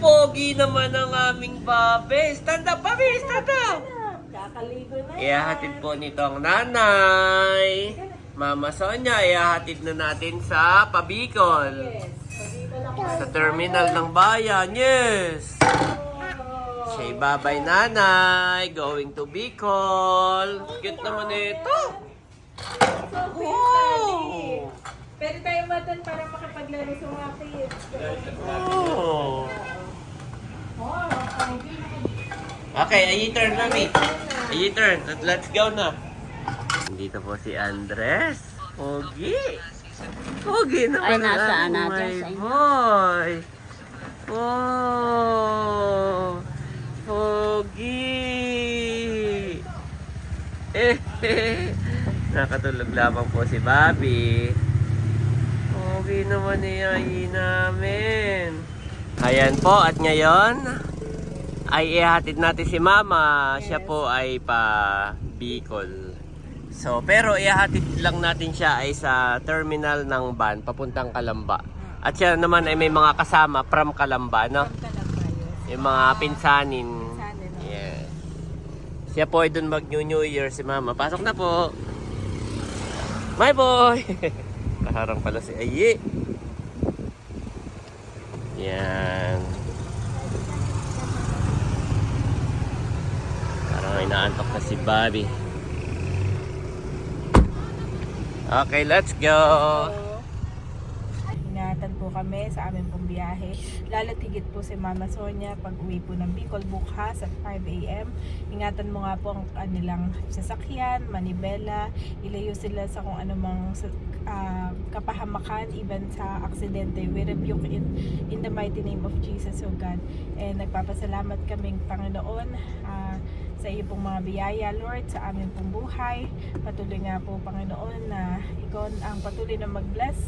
pogi naman ang aming babe. Stand up, babe. Stand up. Kakaligo na. Ihahatid po nitong nanay. Mama Sonia, ihahatid na natin sa Pabicol. Yes. Pagkita lang po. Sa terminal ng bayan. Yes. Say bye-bye, nanay. Going to Bicol. Cute naman ito. So cute, Daddy. Pwede tayo matan para makapaglaro sa mga kids. Oh. Okay, ay turn kami. Ay turn. Let's go na. Dito po si Andres. Pogi. Pogi naman. Ay, nasaan ang natin my sa inyo? boy. Oh. Pogi. Nakatulog lamang po si Bobby. Pogi naman niya namin. Ayan po, at ngayon ay ihatid natin si Mama. Siya po ay pa Bicol. So, pero ihatid lang natin siya ay sa terminal ng van papuntang Calamba. At siya naman ay may mga kasama from Calamba, no? Yung mga pinsanin. Yeah. Siya po ay dun mag-New Year si Mama. Pasok na po. My boy! Kaharang pala si Ayi. Yan. Parang inaantok na si Bobby. Okay, let's go! Ingatan po kami sa aming pong biyahe. Lalo't higit po si Mama Sonia pag uwi po ng Bicol bukas at 5 AM. Ingatan mo nga po ang kanilang sasakyan, manibela, ilayo sila sa kung anumang kapahamakan, even sa aksidente. We rebuke it in the mighty name of Jesus, O God. And nagpapasalamat kaming Panginoon sa iyo pong mga biyaya, Lord, sa aming pong buhay. Patuloy nga po, Panginoon, na ikaw ang patuloy na mag-bless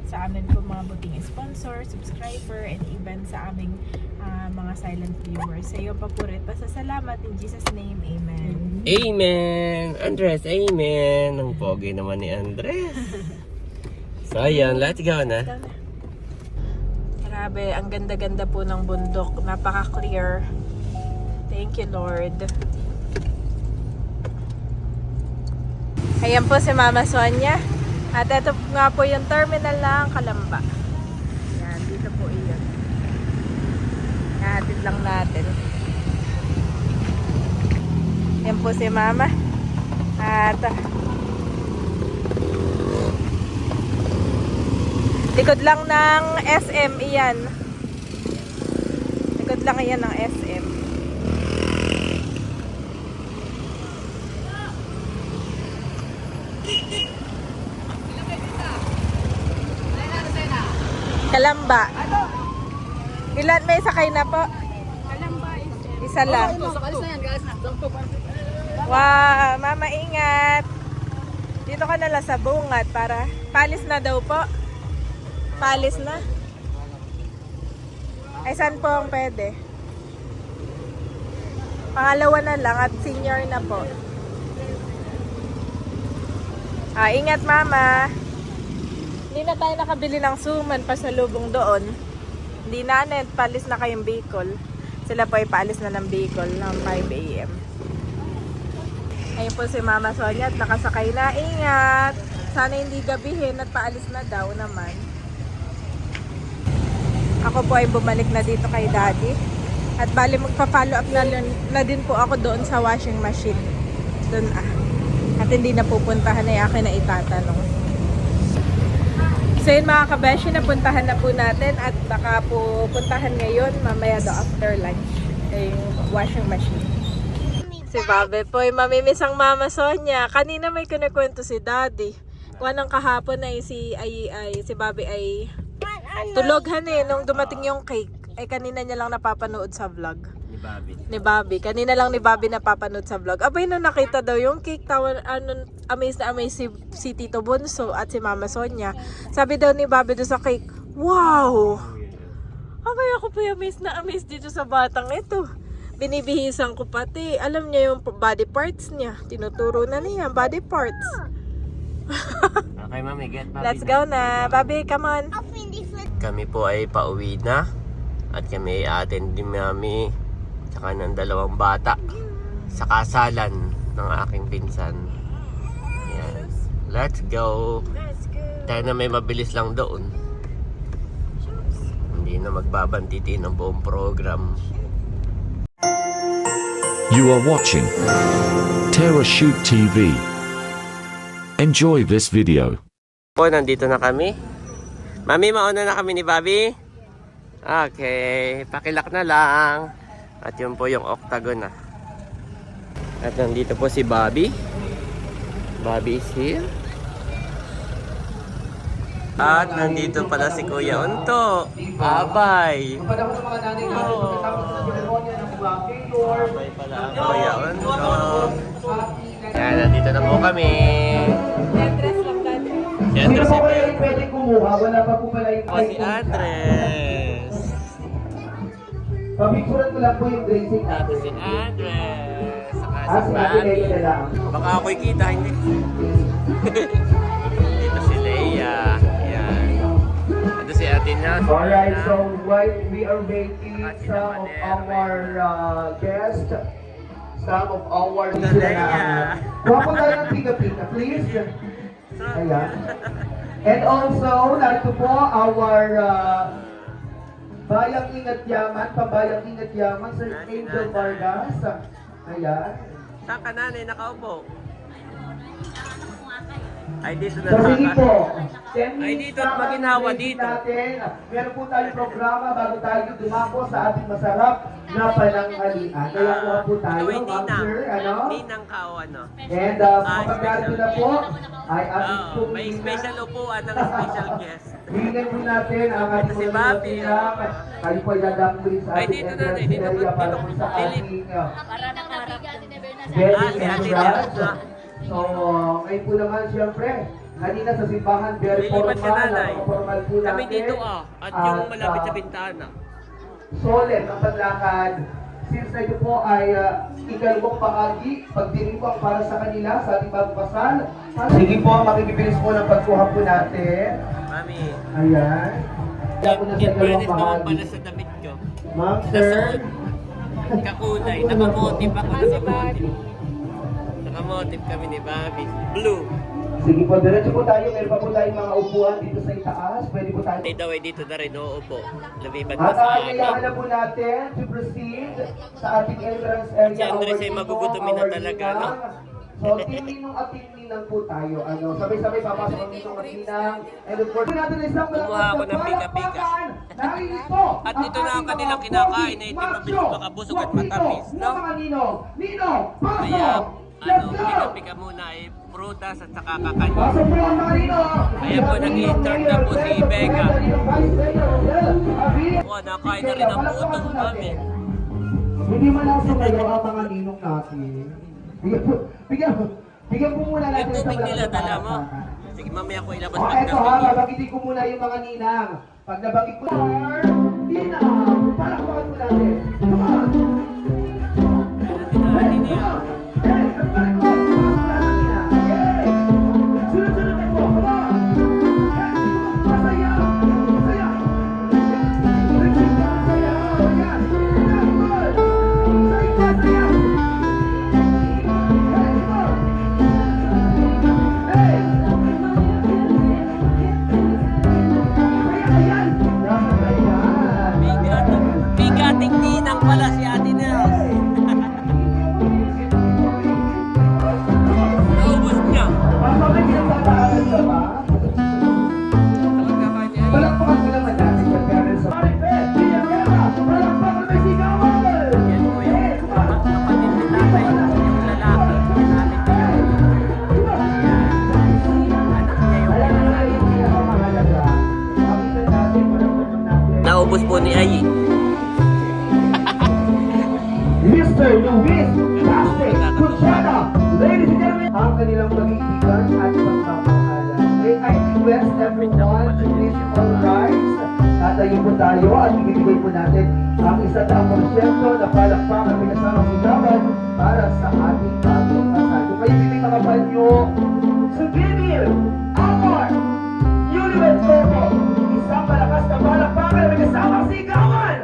sa amin po mga buting sponsor, subscriber, and even sa aming mga silent viewers. Sa iyo papuri at pasasalamat in Jesus' name, Amen. Amen! Andres, amen! Ang pogi naman ni Andres. So, ayan, let's go na. Grabe, ang ganda-ganda po ng bundok. Napaka-clear. Thank you, Lord. Ayan po si Mama Sonia. At ito nga po yung terminal ng Calamba. Yan, dito po iyon. Nahatid lang natin. Yan po si Mama. At likod lang ng SM iyan. Likod lang iyan ng SM. Calamba. Ilan may sakay na po? Calamba isa lang. Wow, Mama ingat. Dito ka na lang sa bungat para palis na daw po. Palis na. Ay saan po ang pwede? Pangalawa na lang at senior na po. Ingat Mama. Hindi na tayo nakabili ng suman pa sa lubong doon. Hindi na, palis na kayong Bicol. Sila po ay paalis na ng Bicol ng 5 AM. Ayun po si Mama Sonia at nakasakay na. Ingat! Sana hindi gabihin at paalis na daw naman. Ako po ay bumalik na dito kay Daddy. At bali magpa-follow up na din po ako doon sa washing machine. Doon At hindi na pupuntahan ay akin na itatanong. So yun mga kabeshi, napuntahan na po natin at baka po puntahan ngayon mamaya do after lunch yung washing machine. Si Babe po ay mamimiss ang Mama Sonia. Kanina may kinikwento si Daddy. Kuha ng kahapon ay si Babe ay tuloghan nung dumating yung cake. Ay kanina niya lang napapanood sa vlog. Ni Bobby. Kanina lang ni Bobby napapanood sa vlog. Abay nung nakita daw yung cake, amazed na amazed si Tito Bunso at si Mama Sonia. Sabi daw ni Bobby doon sa cake, wow! Abay ako po amazed na amazed dito sa batang ito. Binibihisan ko pati. Alam niya yung body parts niya. Tinuturo na niya body parts. Okay, Mami, get Bobby. Let's go na. Bobby, come on. Kami po ay pauwi na. At kami i-attend din Mami tsaka ng dalawang bata sa kasalan ng aking pinsan. Ayan. Let's go. Tayo na may mabilis lang doon. Hindi na magbabantiti ng buong program. You are watching Terra Shoot TV. Enjoy this video. Po, nandito na kami. Mami, mauna na kami ni Bobby. Okay, pakilak na lang. At yun po yung octagon na. At nandito po si Bobby. Bobby is here. At nandito pala si Kuya Unto. Abay. Abay pala ang Kuya Unto. Yan, nandito na po kami. Address lang dati. Si Andres. Sino po kayo pwede kumuha? Wala pa po pala yung O, si Andres. Pabigsuran ko lang po yung dressing Dito natin. si Andres. Saka si Si Ate Bobby. Leia na lang. Baka ako'y kita, hindi. Dito si Leia. Yan. Ito si Ate na. Alright, so while we are waiting, At si some of Maner. our guests, some of our Ito, Leia. Kuha po tayo ng pika-pika, please. Ayan. And also, narito po our Bayang Ingat Yaman, Pabayang Ingat Yaman, Sir Angel Vargas. Ayan. Saan ka nanay nakaupo? Ay, dito na So sige po, 10 Ay, minutes dito at naman maginhawa ang dito. natin. Meron po tayong programa bago tayo dumako sa ating masarap na pananghalian. Kaya kuha po tayo, Ito ay Ma'am Ninang. Sir, ano? Ninang kao, ano? And kapag special. na po, ay ating Oo, po may special upuan ng special guest. Hilingan po natin ang ating Si mga Bobby, sinang. Kayo po ay dadampuin sa Ay, ating dito na, entrance dito, area para dito, po sa dito. ating Para nakaharap ko. Ah, si Ate entrance. Nelsa. So, ngayon po naman siyempre, kanina sa simbahan, very Lilipat formal, ka, nanay. napaka-formal po natin. Kami dito at yung malapit sa bintana. Solid ang paglakad. Since na ito po ay ikalawang bahagi, pagdiriwang para sa kanila sa ating bagong kasal. Sige po, makikibilis po ng pagkuha po natin. Mami, Ayan. Kaya po na sa in ikalawang fairness naman bahagi. pala sa damit ko. Ma'am, sir. Kakulay, nakamotif ako sa motif. Nakamotif kami ni Bobby. Blue. Sige po, diretso po tayo. Meron pa po tayong mga upuan dito sa itaas. Pwede po tayo. Ay daw ay dito na rin uupo. Lumipat ka At sa kailangan akin. na po natin to proceed sa ating entrance area. Si Andres ay Our magugutumin na our talaga, ninang. no? So, tininong at tininang po tayo. Ano, sabay-sabay papasok ang ninong at ninang. And of course, natin isang Kumuha ako ng pika-pika. Narito. At dito na ang kanilang kinakain na hindi mabilis makabusog at matamis, no? Mga ninong. Ninong, Kaya, pasok! ano, pika-pika muna ay prutas at saka kakanin. Pasok po ang mga ninong. Kaya po, nag-i-start na po si Becca. Oo, nakain na rin ang utong kami. Hindi man lang sumayo ang mga ninong natin. Bigyan po muna Yung natin sa tubig nila, malaking dala mo. palakpakan. Sige, mamaya ko ilabas O pag eto ha, nabigyan. babagitin ko muna yung mga ninang. Pag nabagit ko, ninang, palakpakan po natin. Come on! Sinabi niya. Hey, everybody come on! Pasok na ang ninang. Yay! Sunod-sunod na po, come on! Yes! Masaya! Masaya! Masaya! Ayan! Ayan, good! Masaya! Masaya! Hey, come on! Hey! Ayan! Ayan! Bigating ninang pala si Ate Nels. Naubos niya. Papabay ng tataaran ka ba? Talaga niya. Palakpakan ko naman natin yung parents sa... Palakpakan may sigawan! Yan po yung kapatid ni tatay, yung lalaki. Namin ko yung anak niya yung Alam mo na yung pinakamahalaga. Makita natin, palakpakan natin. naubos po ni Ayi. Mr. Luis Plastic Cuchara, ladies and gentlemen, ang kanilang pag-iigan at pagmamahalan. I request everyone to please all rise. Tatayo po tayo at ibibigay po natin ang 100% na palakpakan may kasamang sigawan para sa ating bagong kasal. Kung kayo hindi makapanyo, Sugimir, Amor, Universe Coco, isang malakas na palakpakan may kasamang sigawan!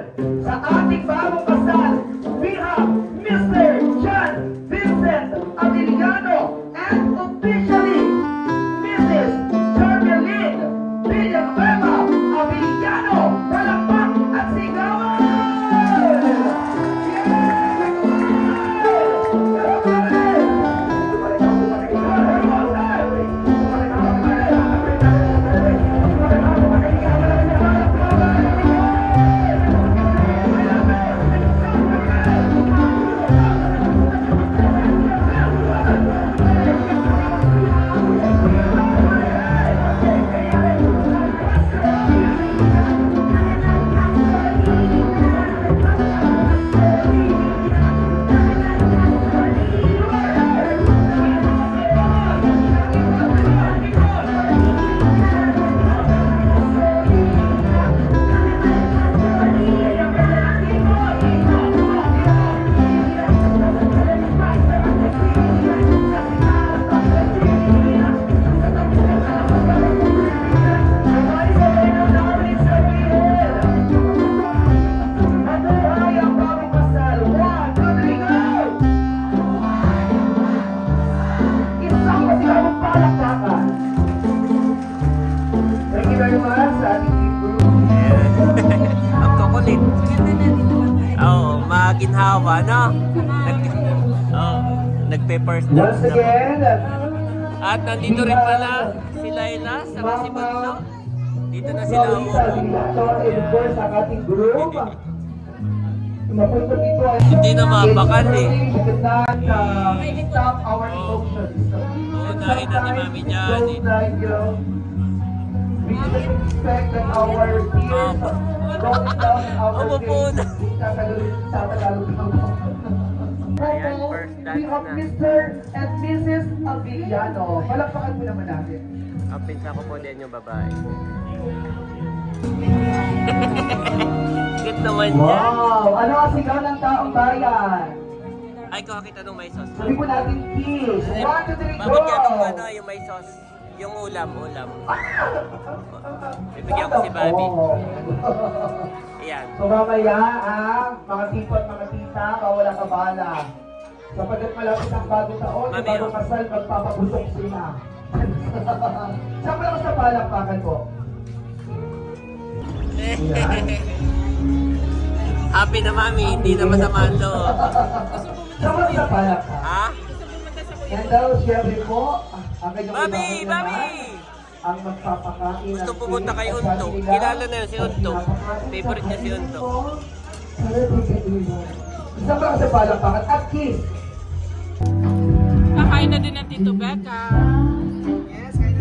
ginhawa, no? Nagpe-first dance Once na po. again, At nandito rin pala si Laila, saka si Bunso. Dito na sila Florita uupo. Dilator, and of course, ang ating group. Mapunta dito ay Hindi na mapakan eh. Stop our emotions. Unahin na ni Mami Janet. Don't like, we should expect that our tears going down in our Umupo na. Tatagalog Ayan, first dance we have na. Mr. and Mrs. Avillano. Palakpakan mo naman natin. Ang pinsa ko po din yung babae. Cute naman niya. Wow! Ano ang sigaw ng taong bayan? Ay, kung kita nung may sauce. Sabi po natin kiss. 1, 2, 3, go! Babagyan ko ano, yung may sauce. Yung ulam. Bibigyan ko si Bobby. Oh. Ayan. So mamaya, mga tito at mga tita, bawal ang kabala. Sapagkat malapit ang bagong taon, Mami, bagong oh. kasal, magpapabusok sila. Saan pala ko sa palakpakan po? Happy na Mami, hindi na masama ang loob. Saan pala sa palakpakan? Ha? And daw, syempre po, ang kanyang Bobby! kailangan Bobby! naman, ang magpapakain Gusto ng pumunta kay cake Unto. sa kanila. Kilala na yun si Unto. Favorite niya si Unto. Isa pa sa palakpakan at kiss. Kakain na din ng Tito Becca.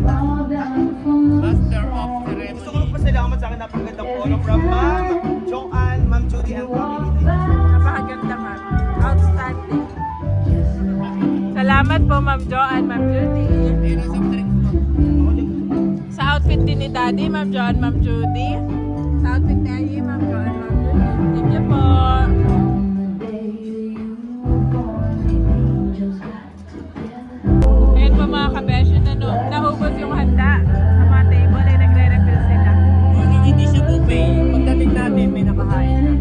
Master of ceremony. Gusto ko magpasalamat sa akin napagandang photo from Ma'am Joanne, Ma'am Judy, and family. Napakaganda ka. Outstanding. Salamat po, Ma'am Joanne, Ma'am Judy. Sa outfit din ni Daddy, Ma'am Joanne, Ma'am Judy. Sa outfit ni Ayi, Ma'am Joanne, Ma'am Judy. Thank you po. Ayun po mga kabeshi, nahubos yung handa. Sa mga table ay nagre-refill sila. Hindi siya buffet. Pagdating natin, may nakahain na.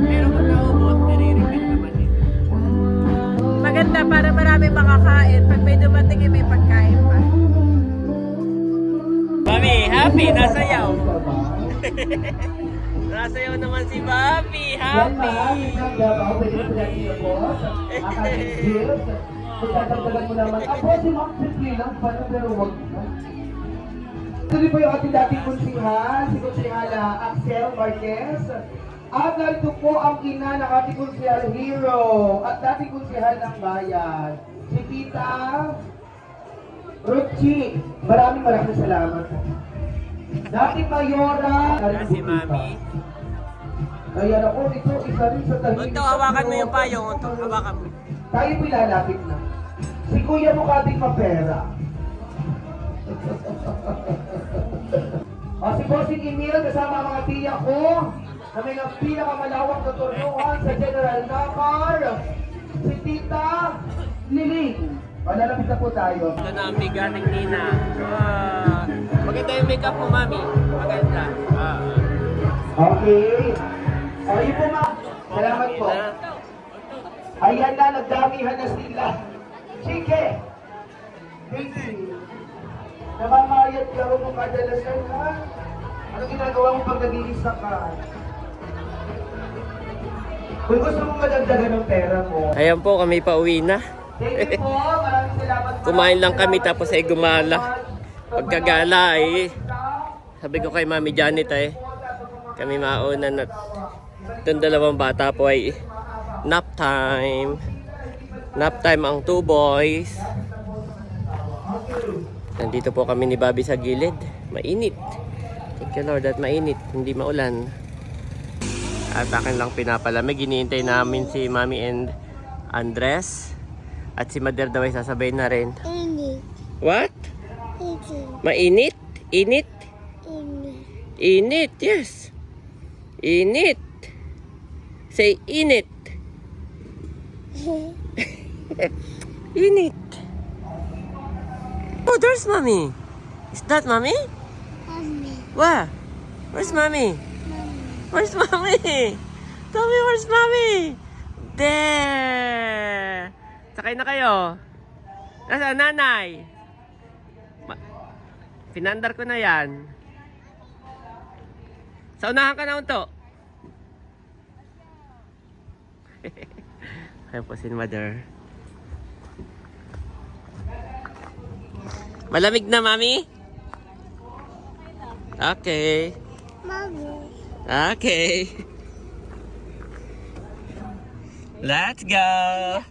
Pero pag naubos, nire-refill naman eh. Maganda para marami makakain. Pag may dumating ay may pagkain pa. Mami, happy, nasayaw. Nasayaw naman si Bobby, happy. Magtatagdagan mo naman. Ako si Ma'am Simply lang, paano pero wag na. Tuloy po yung ating dating kunsihan, si Kunsihala Axel Marquez. At narito po ang ina ng ating kunsihal hero at dating kunsihal ng bayan, si Tita Ruchi. Maraming salamat. Dating Mayora. Yan si Mami. Kaya ako, ito isa rin sa tahimik. Unto, hawakan mo yung payong. Unto, hawakan mo. Tayo po lalapit na. Si Kuya Mukating Mapera. Si Bossing Emil kasama ang mga tiya ko na may pinakamalawak na turnuhan sa General Nakar. Si Tita Liling. Lalapit na po tayo. Ito na ang bigat ng Nina. Maganda yung makeup mo, Mami. Maganda. Okay. Yun po ma. Salamat po. Ayan na, nagdamihan na sila. Chike! Daisy! Namamayat ka mo kadalasan ha? Ano ginagawa mo pag nag-iisa ka? Kung gusto mong madagdagan ng pera mo. Ayan po, kami pauwi na. Thank you po, maraming salamat. Kumain lang kami tapos ay gumala. Pagkagala ay sabi ko kay Mami Janet ay kami mauna na itong dalawang bata po ay nap time. Nap time ang 2 boys. Nandito po kami ni Bobby sa gilid. Mainit. Thank you Lord at mainit. Hindi maulan. At akin lang pinapalamig. Ginihintay namin si Mami and Andres. At si Mother daw ay sasabay na rin. Init. What? Init. Mainit? Init? Init. Init, yes. Init. Say init. Init. Oh, there's Mommy. Is that Mommy? Mommy. Where? Where's Mommy? Where's Mommy? Tell me, where's Mommy? There. Sakay na kayo. Nasaan nanay? Pinandar ko na yan. Sa unahan ka na unto. Kaya po si Mother. Malamig na, Mami? Okay. Mommy. Okay. Let's go.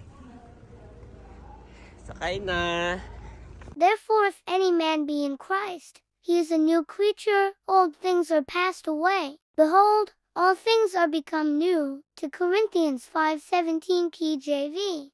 Sakay na. Therefore, if any man be in Christ, he is a new creature, old things are passed away. Behold, all things are become new. To Corinthians 5:17 KJV.